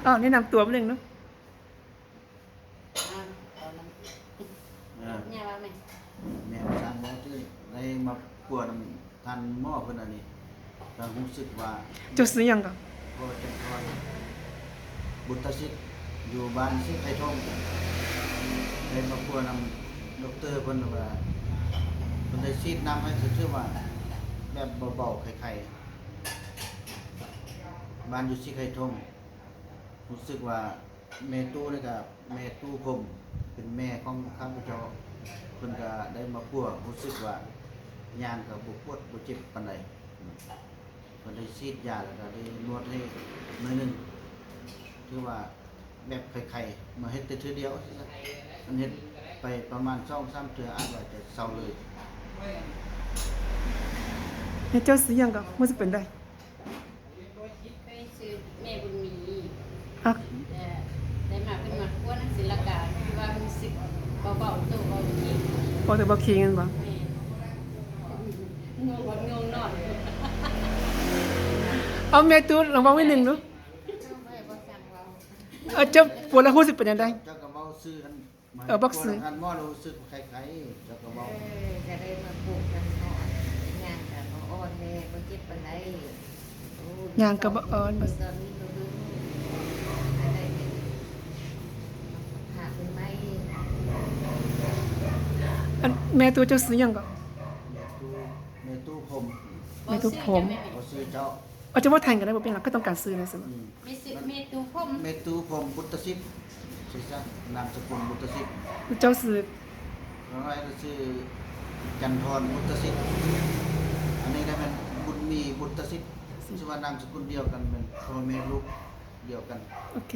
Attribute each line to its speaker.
Speaker 1: อ้าวแนะนำตัวนิดนึงเนาะ
Speaker 2: เนี่ยว่าไหม
Speaker 3: แม่สร้างหมอที่ได้มากวดทันหม้อเพิ่นอันนี้ก็รู้สึกว่า
Speaker 1: เจ้าซื้อหยังก็
Speaker 3: ก็จะคอยบุตรศิษย์อยู่บ้านสิไข่ทองได้มากวดนำดอกเตอร์เพิ่นว่าเพิ่นได้ฉีดน้ำให้ชื่อว่าแบบเบาๆไข่ๆบ้านอยู่สิไข่ทองรู้สึกว่าแม่ตู้นี่ก็แม่ตู้ผมเป็นแม่ของข้าพเจ้าเพิ่นก็ได้มาพัวรู้สึกว่าย่างก็บ่ปวดบ่เจ็บปานใดเพิ่นได้ฉีดยาแล้วก็ได้นวดให้หน่อยนึงถือว่าแบบไข้ๆมาเฮ็ดแต่เทื่อเดียวมันเฮ็ดไปประมาณ2-3เทื่ออาจว่าจะเซาเลย
Speaker 1: เจ้าซื้อหยังก็มันสิเป็นได้
Speaker 2: ไปซื้อแม่บุญมี
Speaker 1: ฮัก
Speaker 2: ได้มาเป็นมาพวกนักศิลปการว่าเป็นสิกเบาๆตัวเบาๆขี้
Speaker 1: พอแต่บ่คิงกันบ่
Speaker 2: งงบ่งงนอน
Speaker 1: เอาแม่ตูลองเว้านิดนึงเนาะเจ้าปวดแล้วรู้สึกเป็นจังได๋
Speaker 3: เจ้าก็เว้าซื้ออัน
Speaker 1: บักซื้อ
Speaker 3: อันหม้อรู้สึกไข้ๆเจ้าก็เว้า
Speaker 2: จะได้มาปลูกกันนอนงานกับอ่อนแม่บ่เจ็บปานใด
Speaker 1: ย่างก็บ่อ่อนบ่
Speaker 2: ตอนนี้บ่รู้อะไรหาเป็นไหม
Speaker 1: อันแม่ตูเจ้าซื้อหยังก็
Speaker 3: แม่ตู้ผม
Speaker 1: แม่ตูผม
Speaker 3: บ่ซื้อเจ้า
Speaker 1: เอาจะว่าแทนกันได้บ่เป็นหลักก็ต้องการซื้อนะสิ
Speaker 2: ไม่ซื้อเมตูพม
Speaker 3: เมตูผมบุตรศิษย์ใช่ซะนามสกุลบุตรศิษย์
Speaker 1: เจ้าซื้อ
Speaker 3: แล้วก็ชื่อจันทรบุตรศิษย์อันนี้ได้เป็นบุญมีบุตรศิษย์ชื่อว่านามสกุลเดียวกันเป็นพ่อแม่ลูกเดียวกัน
Speaker 1: โอเค